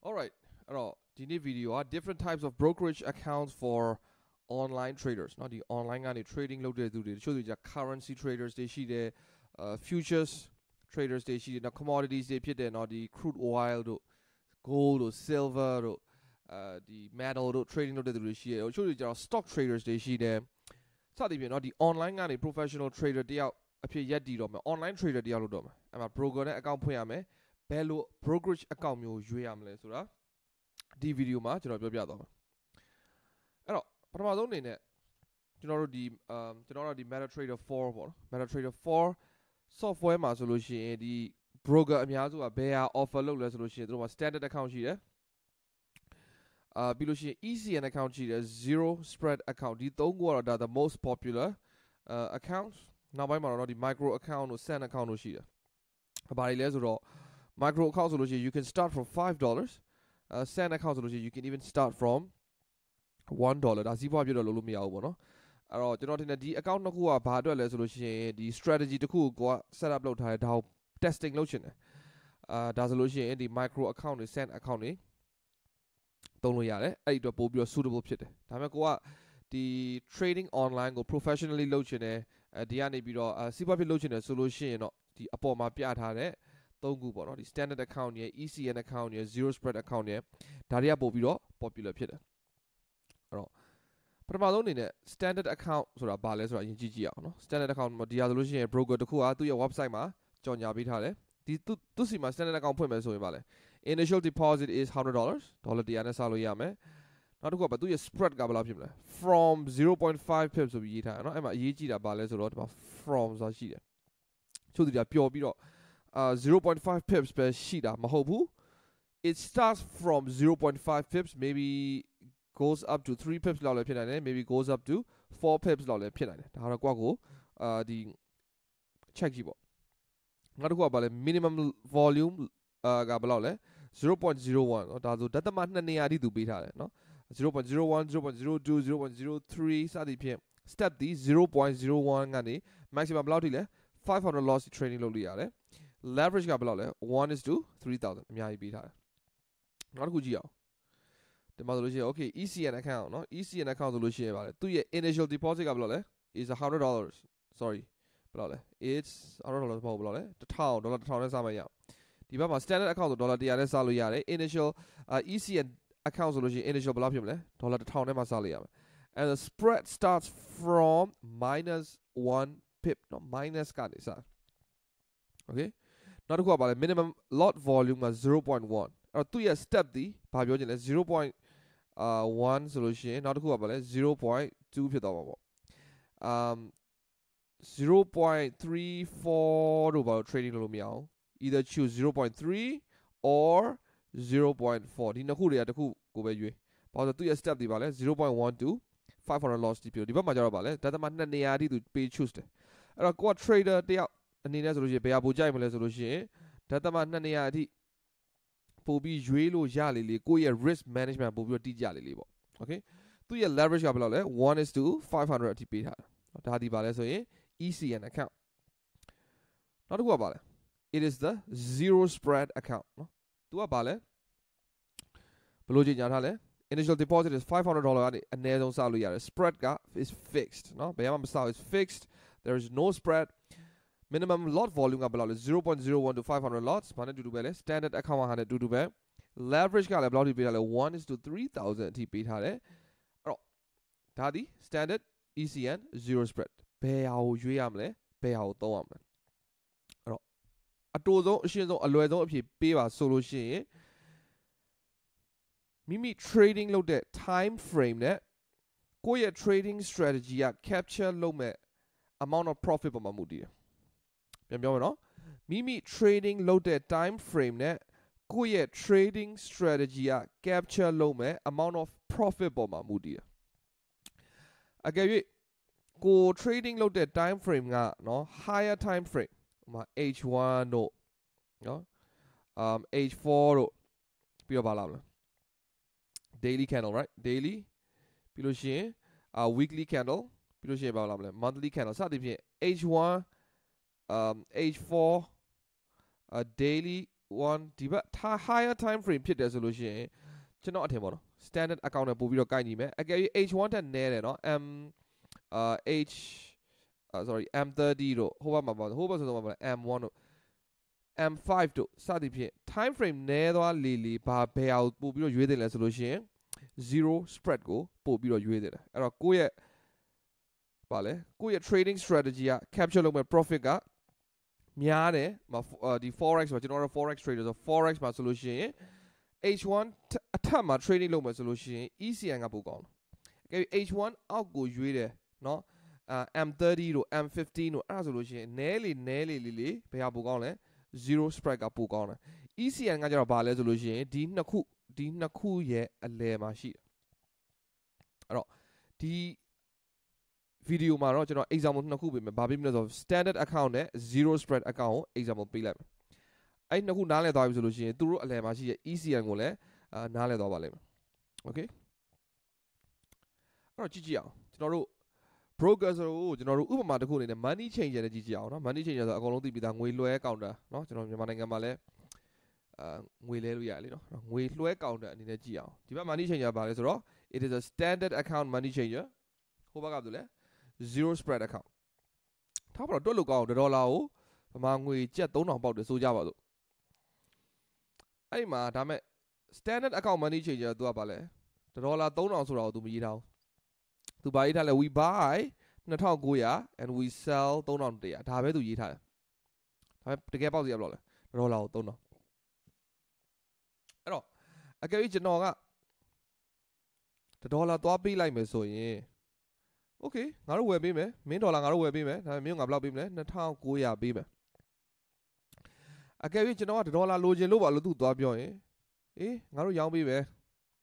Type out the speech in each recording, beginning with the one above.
Alright အဲ့တော့ဒီနေ့ video က different types of brokerage accounts for online traders เนาะဒီ online ကနေ trading လုပ်တဲ့သူတွေတချို့တွေじゃ currency traders တွေရှိတယ်futures traders တွေရှိတယ်နော် commodities တွေဖြစ်တယ်เนาะဒီ crude oil တို့ gold တို့ silver တို့ဒီ metal တို့ trading လုပ်တဲ့သူတွေရှိတယ်တချို့တွေじゃ stock traders တွေရှိတယ်စသဖြင့်เนาะဒီ online ကနေ professional trader တယောက်အဖြစ်ရက်တည်တော့မယ် online trader တယောက်လုပ်တော့မယ်အဲ့မှာ broker နဲ့ account ဖွင့်ရမယ်ဘယ်လို brokerage account မျိုးရွေးရမလဲဆိုတာဒီ video မှာကျွန်တော်ပြောပြသွားမယ်အဲ့တော့ပထမဆုံးအနေနဲ့ကျွန်တော်တို့ဒီ MetaTrader 4ပေါ့နော် MetaTrader 4 software မှာဆိုလို့ရှိရင်ဒီ broker အများစုကဘယ်ဟာ offer လုပ်လဲဆိုလို့ရှိရင်တို့မှာ standard account ရှိတယ်ပြီးလို့ရှိရင် ECN account ရှိတယ် zero spread account ဒီသုံးခုကတော့ဒါ the most popular accounts နောက်ပိုင်းမှာတော့ဒီ micro account တို့ SAN account တို့ရှိတယ်ဘာတွေလဲဆိုတော့ micro account ဆိုလို့ရှိရင် you can start from $5 SAN account ဆိုလို့ရှိရင် you can even start from $1ဒါစီးပွားပြတော့လို့မရဘူးပေါ့နော်အဲ့တော့ကျွန်တော်ထင်တယ်ဒီ account နှစ်ခုကဘာအတွက်လဲဆိုလို့ရှိရင်ဒီ strategy တစ်ခုကို set up လုပ်ထားတယ်ဒါကို testing လုပ်ချင်တယ်ဒါဆိုလို့ရှိရင်ဒီ micro account တွေ SAN account တွေသုံးလို့ရတယ်အဲ့ဒီအတွက်ပို့ပြီးတော့ suitable ဖြစ်တယ်ဒါပေမဲ့ကိုကဒီ trading online ကို professionally လုပ်ချင်တယ်ဒီကနေပြီးတော့စီးပွားဖြစ်လုပ်ချင်တယ်ဆိုလို့ရှိရင်တော့ဒီအပေါ်မှာပြထားတဲ့သုံးခုပေါ့နော်ဒီ standard account ရယ် ECN account ရယ် zero spread account ရယ်ဒါတွေကပို့ပြီးတော့ popular ဖြစ်တယ်အဲ့တော့ပထမဆုံးအနေနဲ့ standard account ဆိုတာဘာလဲဆိုတာအရင်ကြည့်အောင်နော် standard account မှာဒီဟာဆိုလို့ရှိရင် broker တခုကသူ့ရဲ့ website မှာကြော်ညာပေးထားတယ်ဒီသူ့စီမှာ standard account ဖွင့်မယ်ဆိုရင်ဘာလဲ initial deposit is $100 ဒေါ်လာ100နဲ့စလို့ရမယ်နောက်တစ်ခုကသူ့ရဲ့ spread ကဘယ်လောက်ဖြစ်မလဲ from 0.5 pips ဆိုပြီးရေးထားတယ်เนาะအဲ့မှာအရေးကြီးတာဘာလဲဆိုတော့ဒီမှာ from ဆိုတာရှိတယ်ချို့သူတွေကပျော်ပြီးတော့0.5 pips ပဲရှိတာမဟုတ်ဘူး it starts from 0.5 pips maybe goes up to 3 pips လောက်လည်းဖြစ်နိုင်တယ် maybe goes up to 4 pips လောက်လည်းဖြစ်နိုင်တယ်ဒါကတော့ကိုဒီ check ကြည့်ပေါ့နောက်တစ်ခုကဘာလဲ minimum volume ကဘယ်လောက်လဲ 0.01 เนาะဒါဆိုဒသမ2နေရာအထိသူပေးထားတယ်เนาะ0.01 0.02 0.03 စသည်ဖြင့် step ဒီ 0.01 ကနေ maximum ဘယ်လောက်ထိလဲ500 loss training လုပ်လို့ရတယ် leverage ကဘယ်လောက်လဲ 1:3000 အများကြီးပေးထားတယ်နောက်တစ်ခုကြည့်အောင်ဒီမှာဆိုလို့ရှိရင် okay ECN account เนาะ ECN account ဆိုလို့ရှိရင်ဗါလဲသူ့ရဲ့ initial deposit ကဘယ်လောက်လဲ is $100 sorry ဘယ်လောက်လဲ it's $100 မဟုတ်ဘယ်လောက်လဲ$1000နဲ့စမှရအောင်ဒီဘက်မှာ standard account ဆို$100နဲ့စလို့ရတယ် initial ECN account ဆိုလို့ရှိရင် initial ဘယ်လောက်ဖြစ်မလဲ$1000နဲ့မှစလို့ရမယ် and the spread starts from -1 pip เนาะ minus ကနေစ okay နောက်တစ်ခုကဘာလဲ minimum lot volume က 0.1 အဲ့တော့သူ့ရဲ့ step ဒီဘာပြောချင်လဲ 0.1 ဆိုလို့ရှိရင်နောက်တစ်ခုကဘာလဲ 0.2 ဖြစ်သွားမှာပေါ့0.34 တို့ဘာလို့ trading လုပ်လို့မရအောင် either choose 0.3 or 0.4 ဒီနှစ်ခုတွေကတစ်ခုကိုပဲရွေးဘာလို့သူ့ရဲ့ step ဒီပါလဲ 0.1 to 500 loss ဒီပြောဒီဘက်မှာကျတော့ပါလဲဒသမ2နေရာအထိသူပေး choose တယ်အဲ့တော့ကိုက trader တယောက်အနေနဲ့ဆိုလို့ရှိရင်ဘယ်ဟာပိုကြိုက်မလဲဆိုလို့ရှိရင်ဒသမ2နေရာအထိပို့ပြီးရွေးလို့ရလေကိုယ့်ရဲ့ risk management ပို့ပြီးတော့တိကျလေပေါ့ okay သူ့ရဲ့ leverage ကဘယ်လောက်လဲ 1:500 အထိပေးထားတာဒါဒီပါလဲဆိုရင် ECN account နောက်တစ်ခုကပါလဲ it is the zero spread account เนาะသူကပါလဲဘယ်လိုကြီးညာထားလဲ initial deposit is $500 ကနေအနည်းဆုံးစလို့ရတယ် spread က is fixed เนาะဘယ်မှမစ is fixed there is no spread minimum lot volume ကဘယ်လောက်လဲ 0.01 to 500 lots ဘာနဲ့တူတူပဲလဲ standard account ဟာနဲ့တူတူပဲ leverage ကလည်းဘယ်လောက်ထိပေးထားလဲ 1:3000 အထိပေးထားတယ်အဲ့တော့ဒါဒီ standard ECN zero spread ဘယ်ဟာကိုရွေးရမလဲဘယ်ဟာကိုသုံးရမလဲအဲ့တော့အတိုဆုံးအရှင်းဆုံးအလွယ်ဆုံးအဖြစ်ပေးပါဆိုလို့ရှိရင်မိမိ trading လုပ်တဲ့ time frame နဲ့ကိုယ့်ရဲ့ trading strategy က capture လုပ်မဲ့ amount of profit ပေါ်မှာမူတည်တယ်ပြန်ပြောမယ်နော်မိမိ trading လုပ်တဲ့ time frame နဲ့ကိုယ့်ရဲ့ trading strategy က capture လုပ်မဲ့ amount of profit ပေါ်မှာမူတည်တယ်အကယ်၍ကို trading လုပ်တဲ့ time frame ကနော် higher time frame ဟိုမှာ H1 တို့နော်H4 တို့ပြီးတော့ပါလာမလား daily candle right daily ပြီးလို့ရှိရင်weekly candle ပြီးလို့ရှိရင်ဘာလာမလဲ monthly candle စသဖြင့် H1 H4 daily H1 ဒီဘက် higher time frame ဖြစ်တယ်ဆိုလို့ရှိရင်ကျွန်တော်အထင်ပေါ့နော် standard account နဲ့ပို့ပြီးတော့ကိုင်ညီမယ်အကယ်၍ H1 တက်နည်းတယ်နော် sorry M30 တို့ဟိုဘက်မှာပေါ့ဟိုဘက်ဆိုတော့မှာ M1 တို့ M5 တို့စသည်ဖြင့် time frame နည်းသွားလေဘာဘယ်အောင်ပို့ပြီးတော့ရွေးတယ်လဲဆိုလို့ရှိရင် zero spread ကိုပို့ပြီးတော့ရွေးတယ်အဲ့တော့ကိုယ့်ရဲ့ trading strategy က capture လုပ်မဲ့ profit ကများတယ်ဒီ forex မှာကျွန်တော်တို့ forex trader ဆို forex မှာဆိုလို့ရှိရင် H1 အထက်မှာ trading လုပ်မယ်ဆိုလို့ရှိရင် ECN ကပိုကောင်းတယ် H1 အောက်ကိုရွေးတယ်เนาะM30 တို့ M15 တို့အဲ့ဒါဆိုလို့ရှိရင်နည်းလေဘယ်ဟာပိုကောင်းလဲ zero spread ကပိုကောင်းတယ် ECN ကကျတော့ဘာလဲဆိုလို့ရှိရင်ဒီနှစ်ခုရဲ့အလယ်မှာရှိတယ်အဲ့တော့ဒီ video မှာတော့ကျွန်တော် example နှစ်ခုပေးမယ်ဘာပေးမလဲဆိုတော့ standard account နဲ့ zero spread account ကို example ပေးလိုက်မယ်အဲ့နှစ်ခုနားလည်သွားပြီဆိုလို့ရှိရင်သူတို့အလယ်မှာရှိတဲ့ ECN ကိုလည်းနားလည်သွားပါလိမ့်မယ် okay အဲ့တော့ကြည့်အောင်ကျွန်တော်တို့ broker ဆိုတော့ကျွန်တော်တို့ဥပမာတစ်ခုအနေနဲ့ money changer နဲ့ကြည့်အောင်နော် money changer ဆိုအကုန်လုံးသိပြီးသားငွေလွှဲ counter နော်ကျွန်တော်မြန်မာနိုင်ငံမှာလည်းငွေလဲလို့ရတယ်လीနော်ငွေလွှဲ counter အနေနဲ့ကြည့်အောင်ဒီဘက် money changer ပါလဲဆိုတော့ it is a standard account money changer ဟိုဘက်ကဆိုလဲ zero spread account ထားပါတော့တွက်လို့ကောင်းဒေါ်လာကိုဗမာငွေကျပ်3000ပေါက်တယ်ဆိုကြပါစို့အဲ့ဒီမှာဒါမဲ့ standard account money changer သူကပါလဲဒေါ်လာ3000ဆိုတာကိုသူမရေးထားဘူးသူဘာရေးထားလဲ we buy 2900 and we sell 3100ဒါပဲသူရေးထားတယ်ဒါပေမဲ့တကယ်ပေါက်စီရဘယ်လောက်လဲဒေါ်လာကို3000အဲ့တော့အကယ်၍ကျွန်တော်ကဒေါ်လာသွားပေးလိုက်မယ်ဆိုရင်โอเคငါတို့ဝယ်ပေးမယ်မင်းဒေါ်လာငါတို့ဝယ်ပေးမယ်ဒါပေမဲ့မင်းငါဘယ်လောက်ပေးမလဲ2900ပေးမယ်အကယ်၍ကျွန်တော်ကဒေါ်လာလိုချင်လို့ပါလို့သူ့သွားပြောရင်အေးငါတို့ရောင်းပေးမယ်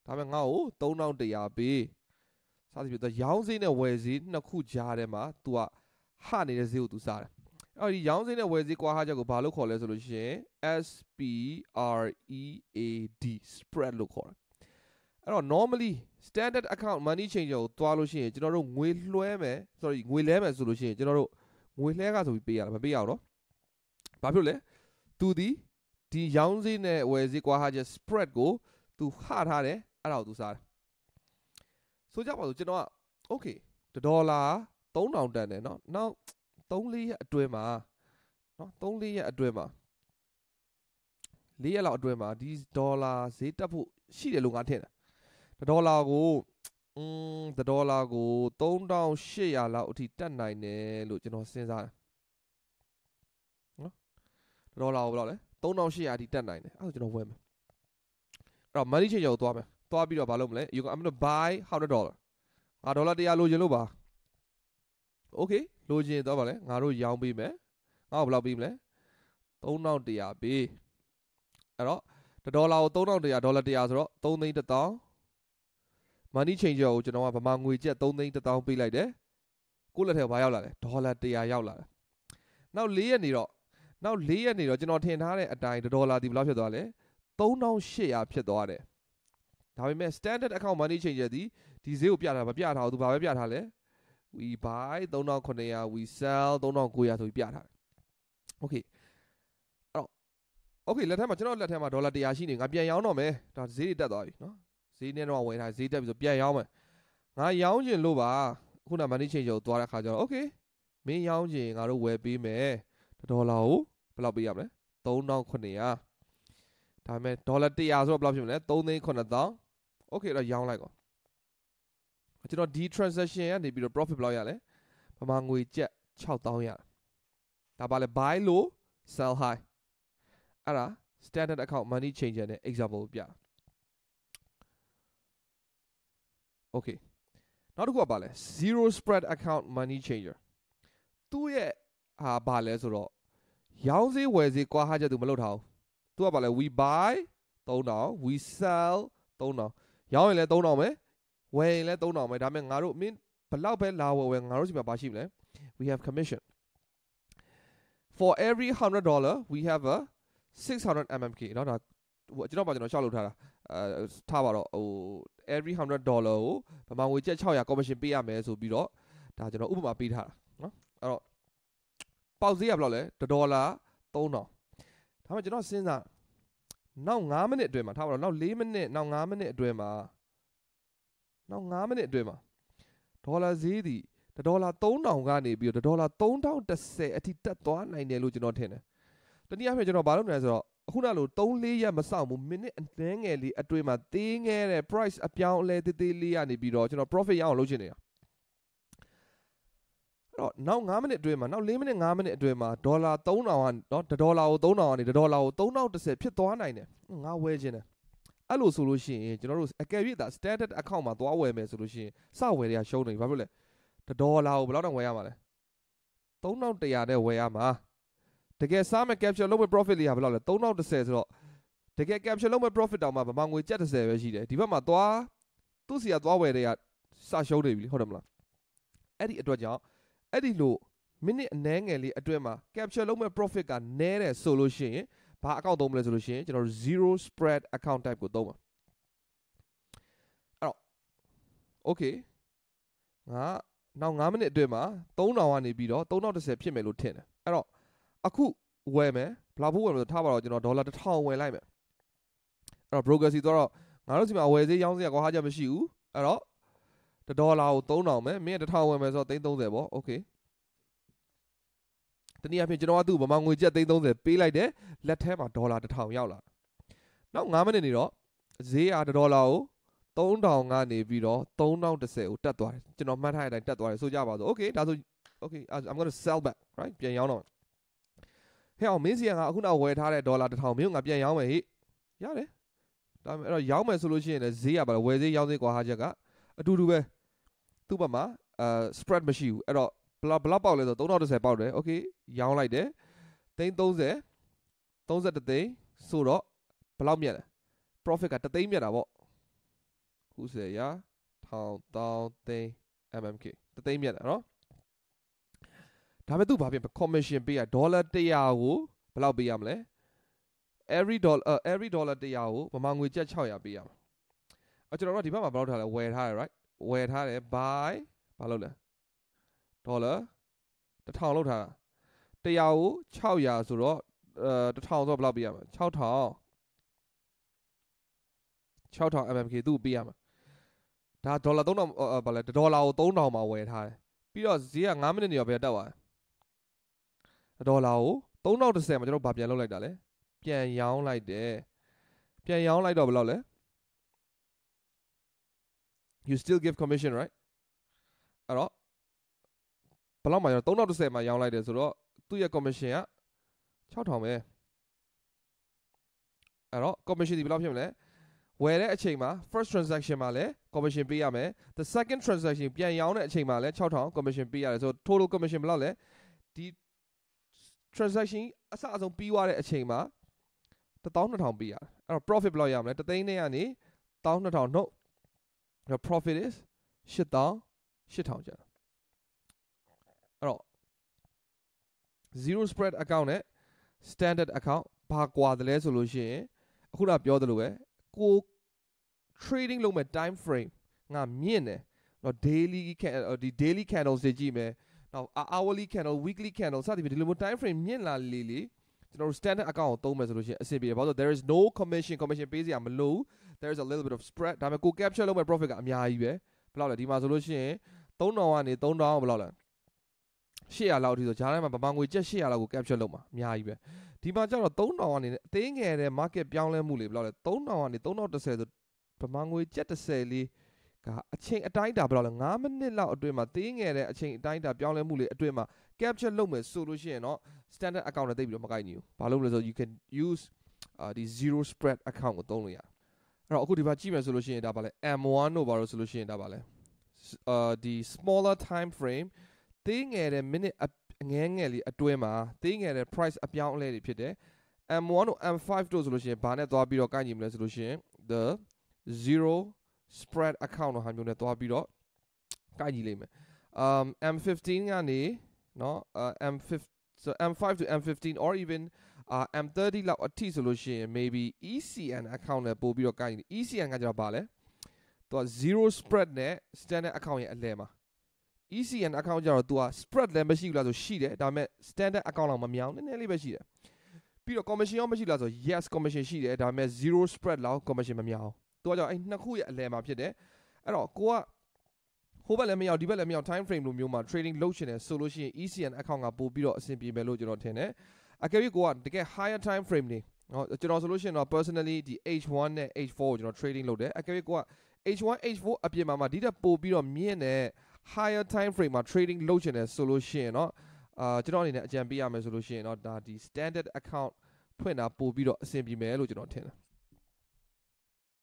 ဒါပေမဲ့ငါ့ကို3100ပေးစသဖြင့်ရောင်းဈေးနဲ့ဝယ်ဈေးနှစ်ခုကြားထဲမှာ तू ကဟနေတဲ့ဈေးကို तू စားတယ်အဲ့ဒီရောင်းဈေးနဲ့ဝယ်ဈေးကွာဟချက်ကိုဘာလို့ခေါ်လဲဆိုလို့ရှိရင် SPREAD spread လို့ခေါ်တယ်အဲ့တော့ normally standard account money changer ကိုတွားလို့ရှိရင်ကျွန်တော်တို့ငွေလွှဲမယ် sorry ငွေလဲမယ်ဆိုလို့ရှိရင်ကျွန်တော်တို့ငွေလှဲကဆိုပြီးပေးရတာမပေးရအောင်နော်ဘာဖြစ်လို့လဲ तू ဒီရောင်းဈေးနဲ့ဝယ်ဈေးကွာဟချက် spread ကို तू ဟထားတယ်အဲ့ဒါကို तू စားတယ်ဆိုကြပါစို့ကျွန်တော်က okay ဒေါ်လာ3000တန်တယ်เนาะနောက်3-4ရက်အတွင်းမှာเนาะ3-4ရက်အတွင်းမှာ4ရက်လောက်အတွင်းမှာဒီဒေါ်လာဈေးတက်ဖို့ရှိတယ်လို့ငါထင်တယ်ဒေါ်လာကို3800လောက်အထိတက်နိုင်တယ်လို့ကျွန်တော်စဉ်းစားတယ်เนาะဒေါ်လာကိုဘယ်လောက်လဲ3800အထိတက်နိုင်တယ်အဲ့ဒါကျွန်တော်ဝယ်မယ်အဲ့တော့ money changer ကိုသွားမယ်သွားပြီးတော့ဘာလုပ်မလဲ I'm going to buy $100 ငါဒေါ်လာ100လိုချင်လို့ပါ okay လိုချင်တော့ဗာလဲငါတို့ရောင်းပေးမယ်ငါ့ကိုဘယ်လောက်ပေးမလဲ3100ပေးအဲ့တော့ဒေါ်လာကို3100ဒေါ်လာ100ဆိုတော့3,100,000 money changer ကိုကျွန်တော်ကဗမာငွေကျပ်3,100,000ပေးလိုက်တယ်ကိုယ့်လက်ထဲကိုဘာရောက်လာလဲဒေါ်လာ100ရောက်လာတယ်နောက်4ရက်နေတော့ကျွန်တော်ထင်ထားတဲ့အတိုင်းဒေါ်လာဒီဘယ်လောက်ဖြစ်သွားလဲ3800ဖြစ်သွားတယ်ဒါပေမဲ့ standard account money changer ဒီဈေးကိုပြတာမပြထားဘူးသူဘာပဲပြထားလဲ we buy 3900 we sell 3900ဆိုပြီးပြထားတယ် okay အဲ့တော့ okay ကျွန်တော်လက်ထဲမှာဒေါ်လာ100ရှိနေငါပြန်ရောင်းတော့မယ်ဒါဈေးတွေတက်သွားပြီနော်ဈေးနဲ့တော့ဝယ်ထားဈေးတက်ပြီဆိုပြန်ရောင်းမယ်ငါရောင်းချင်လို့ပါခုန money changer ကိုသွားတဲ့ခါကျတော့ okay မင်းရောင်းချင်ငါတို့ဝယ်ပေးမယ်ဒေါ်လာကိုဘယ်လောက်ပေးရမလဲ3900ဒါပေမဲ့ဒေါ်လာ100ဆိုတော့ဘယ်လောက်ဖြစ်မလဲ3,900,000 okay တော့ရောင်းလိုက်ကောကျွန်တော်ဒီ transaction ကနေပြီးတော့ profit ဘယ်လောက်ရလဲဗမာငွေကျပ်6000ရတာဒါပါလဲ buy low sell high အဲ့ဒါ standard account money changer နဲ့ example ပြ okay နောက်တစ်ခုကပါလဲ zero spread account money changer သူ့ရဲ့ဟာပါလဲဆိုတော့ရောင်းဈေးဝယ်ဈေးကွာဟချက်သူမလုပ်ထားဘူးသူကပါလဲ we buy 3000 we sell 3000ရောင်းရင်လဲ3000ပဲဝယ်ရင်လဲ3000ပဲဒါပေမဲ့ငါတို့မင်းဘလောက်ပဲလာဝယ်ငါတို့စီမှာပါရှိမလဲ we have commission for every $100 we have a 600 mmk เนาะဒါကျွန်တော်ရှောက်လုပ်ထားတာထားပါတော့ဟို every $100 ကိုဗမာငွေကျပ်600 commission ပေးရမယ်ဆိုပြီးတော့ဒါကျွန်တော်ဥပမာပေးထားတာเนาะအဲ့တော့ပေါက်ဈေးကဘယ်လောက်လဲ$3000ဒါမှကျွန်တော်စဉ်းစား နောက်9မိနစ်အတွင်းမှာထားပါတော့နောက်4မိနစ်နောက်9မိနစ်အတွင်းမှာနောက်9မိနစ်အတွင်းမှာဒေါ်လာဈေးသည်ဒေါ်လာ3000ကနေပြီးတော့ဒေါ်လာ3010အထိတက်သွားနိုင်တယ်လို့ကျွန်တော်ထင်တယ်တနည်းအားဖြင့်ကျွန်တော်ဘာလုပ်နေလဲဆိုတော့အခုနလို3-4ရက်မစောင့်ဘူးမိနစ်အနည်းငယ်လေးအတွင်းမှာသေးငယ်တဲ့ price အပြောင်းအလဲသေးသေးလေးကနေပြီးတော့ကျွန်တော် profit ရအောင်လုပ်ချင်နေတာအဲ့တော့နောက်9မိနစ်အတွင်းမှာနောက်4မိနစ်5မိနစ်အတွင်းမှာဒေါ်လာ3000ကနော်ဒေါ်လာကို3000ကနေဒေါ်လာကို3010ဖြစ်သွားနိုင်တယ်ငါဝယ်ခြင်းတယ်အဲ့လိုဆိုလို့ရှိရင်ကျွန်တော်တို့အကယ်၍ဒါ standard account မှာသွားဝယ်မယ်ဆိုလို့ရှိရင်စဝယ်တွေကရှုံးနေပြီဘာဖြစ်လဲဒေါ်လာကိုဘယ်လောက်တောင်ဝယ်ရမှာလဲ3100နဲ့ဝယ်ရမှာတကယ်စားမဲ့ capture လုပ်မဲ့ profit လေးကဘယ်လောက်လဲ3010ဆိုတော့တကယ် capture လုပ်မဲ့ profit တောင်မှဗမာငွေကျပ်30ပဲရှိတယ်ဒီဘက်မှာသွားသူ့စီကသွားဝယ်တွေကစရှုံးနေပြီဟုတ်တယ်မလားအဲ့ဒီအတွက်ကြောင့်အဲ့ဒီလိုမိနစ်အနည်းငယ်လေးအတွင်းမှာ capture လုပ်မဲ့ profit ကနည်းတယ်ဆိုလို့ရှိရင်ဘာအကောင့်သုံးမလဲဆိုလို့ရှိရင်ကျွန်တော်တို့ zero spread account type ကိုသုံးပါအဲ့တော့ okay ငါနောက်9မိနစ်အတွင်းမှာ3000ကနေပြီးတော့3010ဖြစ်မယ်လို့ထင်တယ်အဲ့တော့အခုဝယ်မယ်ဘယ်လောက်ဖို့ဝယ်မလို့ထားပါတော့ကျွန်တော်ဒေါ်လာ1000ဝယ်လိုက်မယ်အဲ့တော့ broker စီတော့ငါတို့စီမှာဝယ်ဈေးရောင်းဈေးကွာဟာချက်မရှိဘူးအဲ့တော့ဒေါ်လာကို3000ပဲမင်း1000ဝယ်မယ်ဆိုတော့330ပေါ့ okay တနည်းအားဖြင့်ကျွန်တော်ကသူ့ဗမာငွေကျပ်330ပေးလိုက်တယ်လက်ထဲမှာဒေါ်လာ1000ရောက်လာနောက်9မိနစ်နေတော့ဈေးကဒေါ်လာကို3000ကနေပြီးတော့3010ကိုတက်သွားတယ်ကျွန်တော်မှတ်ထားတဲ့အတိုင်းတက်သွားတယ်ဆိုကြပါစို့ okay ဒါဆို okay I'm going to sell back right ပြန်ရောင်းတော့ဟဲ့အောင်မင်းစီကငါအခုနောက်ဝယ်ထားတဲ့ဒေါ်လာ1000မင်းကငါပြန်ရောင်းမယ်ဟိရတယ်ဒါပေမဲ့အဲ့တော့ရောင်းမယ်ဆိုလို့ရှိရင်လည်းဈေးကပါဝယ်ဈေးရောင်းဈေးကွာဟာချက်ကအတူတူပဲသူ့ဘက်မှာspread မရှိဘူးအဲ့တော့ဘလောက်ပေါက်လဲဆိုတော့3010ပေါက်တယ် okay ရောင်းလိုက်တယ်330 31သိန်းဆိုတော့ဘလောက်မြတ်လဲ profit က3သိန်းမြတ်တာပေါ့90ရာ1000သိန်း mmk 3သိန်းမြတ်တာနော်ဒါပေမဲ့သူဘာဖြစ် commission ပေးရဒေါ်လာ100ကိုဘယ်လောက်ပေးရမလဲ every dollar 100ကိုဗမာငွေကျပ်600ပေးရမှာကျွန်တော်တို့ဒီဘက်မှာဘယ်လောက်ထားလဲဝယ်ထားတယ် right ဝယ်ထားတယ် buy ဘာလုပ်လဲဒေါ်လာ1000လောက်ထားတာ100ကို600ဆိုတော့1000ဆိုတော့ဘယ်လောက်ပေးရမလဲ6000 mmk သူ့ပေးရမှာဒါဒေါ်လာ3000ဘာလဲဒေါ်လာကို3000မှာဝယ်ထားတယ်ပြီးတော့ဈေးက9မိနစ်နေရောဘယ်တက်သွားလဲဒေါ်လာကို3010မှာကျွန်တော်ဗာပြန်လုပ်လိုက်တာလဲပြန်ရောင်းလိုက်တယ်ပြန်ရောင်းလိုက်တော့ဘယ်လောက်လဲ you still give commission right အဲ့တော့ဘယ်လောက်မှရော3010မှာရောင်းလိုက်တယ်ဆိုတော့သူ့ရဲ့ commission က6000ပဲအဲ့တော့ commission ဒီဘယ်လောက်ဖြစ်မလဲဝယ်တဲ့အချိန်မှာ first transaction မှာလည်း commission ပေးရမယ် the second transaction ပြန်ရောင်းတဲ့အချိန်မှာလည်း6000 commission ပေးရတယ်ဆိုတော့ total commission ဘယ်လောက်လဲဒီ transaction အစအဆုံးပြီးသွားတဲ့အချိန်မှာ12000ပေးရတယ်အဲ့တော့ profit ဘယ်လောက်ရမလဲ3သိန်းနဲ့ကနေ12000နှုတ် the profit is 8000ကျန်အဲ့တော့ zero spread account နဲ့ standard account ဘာကွာတယ်လဲဆိုလို့ရှိရင်အခုနပြောသလိုပဲကို trading လုပ်မဲ့ time frame ငါမြင့်တယ်တော့ daily candles တွေကြည့်မယ်နောက် hourly candle weekly candle စသဖြင့်ဒီလိုမျိုး time frame မြင့်လာလေကျွန်တော်တို့ standard account ကိုသုံးမယ်ဆိုလို့ရှိရင်အဆင်ပြေတယ်ဘာလို့ there is no commission ပေးစရာမလို there is a little bit of spread ဒါပေမဲ့ကို capture လုပ်မဲ့ profit ကအများကြီးပဲဘယ်လောက်လဲဒီမှာဆိုလို့ရှိရင်3000ကနေ3000ဘယ်လောက်လဲ800လောက်အထိဆိုဂျားထဲမှာဗမာငွေကျပ်800လောက်ကို capture လုပ်မှာအများကြီးပဲဒီမှာကျတော့3000ကနေအသေးငယ်တဲ့ market ပြောင်းလဲမှုလေဘယ်လောက်လဲ3000ကနေ3010ဆိုဗမာငွေကျပ်30လေးကအချိန်အတိုင်းတာဘယ်လောက်လဲ9မိနစ်လောက်အတွင်းမှာသေးငယ်တဲ့အချိန်အတိုင်းတာပြောင်းလဲမှုလေအတွင်းမှာ capture လုပ်မယ်ဆိုလို့ရှိရင်တော့ standard account နဲ့တိတ်ပြီးတော့မကိုက်ညီဘူးဘာလို့လဲဆိုတော့ you can use ဒီ zero spread account ကိုသုံးလို့ရတယ်အဲ့တော့အခုဒီမှာကြည့်မယ်ဆိုလို့ရှိရင်ဒါပါလဲ M1 တို့ဘာလို့ဆိုလို့ရှိရင်ဒါပါလဲဒီ smaller time frame သေးငယ်တဲ့ minute အငဲငယ်လေးအတွင်းမှာသေးငယ်တဲ့ price အပြောင်းအလဲတွေဖြစ်တယ် M1 တို့ M5 တို့ဆိုလို့ရှိရင်ဘာနဲ့သွားပြီးတော့ကိုက်ညီမလဲဆိုလို့ရှိရင် the zero spread account တို့ဟာမျိုးနဲ့သွားပြီးတော့ကိုက်ညီလိမ့်မယ်M15 ကနေเนาะM5 to M15 or even M30 လောက်အထိဆိုလို့ရှိရင် maybe ECN account နဲ့ပို့ပြီးတော့ကိုက်ညီ ECN ကကျတော့ဘာလဲသူက zero spread နဲ့ standard account ရဲ့အလယ်မှာ ECN account ကျတော့သူက spread လည်းမရှိဘူးလားဆိုရှိတယ်ဒါပေမဲ့ standard account လောက်မမြောင်နည်းနည်းလေးပဲရှိတယ် ပြီးတော့ commission ရောမရှိလားဆို yes commission ရှိတယ်ဒါပေမဲ့ zero spread လောက် commission မများဘူးသူကကြောင့်အဲ့နှစ်ခုရဲ့အလယ်မှာဖြစ်တယ်အဲ့တော့ကိုကဟိုဘက်လည်းမရောက်ဒီဘက်လည်းမရောက် time frame လိုမျိုးမှာ trading လုပ်ချင်တယ်ဆိုလို့ရှိရင် ECN account ကပို့ပြီးတော့အဆင်ပြေမယ်လို့ကျွန်တော်ထင်တယ်အကယ်၍ကိုကတကယ် higher time frame တွေနော်ကျွန်တော်ဆိုလို့ရှိရင်တော့ personally ဒီ H1 နဲ့ H4 ကိုကျွန်တော် trading လုပ်တယ်အကယ်၍ကိုက H1 H4 အပြင်မှာဒီတက်ပို့ပြီးတော့မြင့်တဲ့ higher time frame မှာ trading လုပ်ချင်တယ်ဆိုလို့ရှိရင်တော့ကျွန်တော်အနေနဲ့အကြံပေးရမယ်ဆိုလို့ရှိရင်တော့ဒါဒီ standard account ဖွင့်တာပို့ပြီးတော့အဆင်ပြေမယ်လို့ကျွန်တော်ထင်တယ်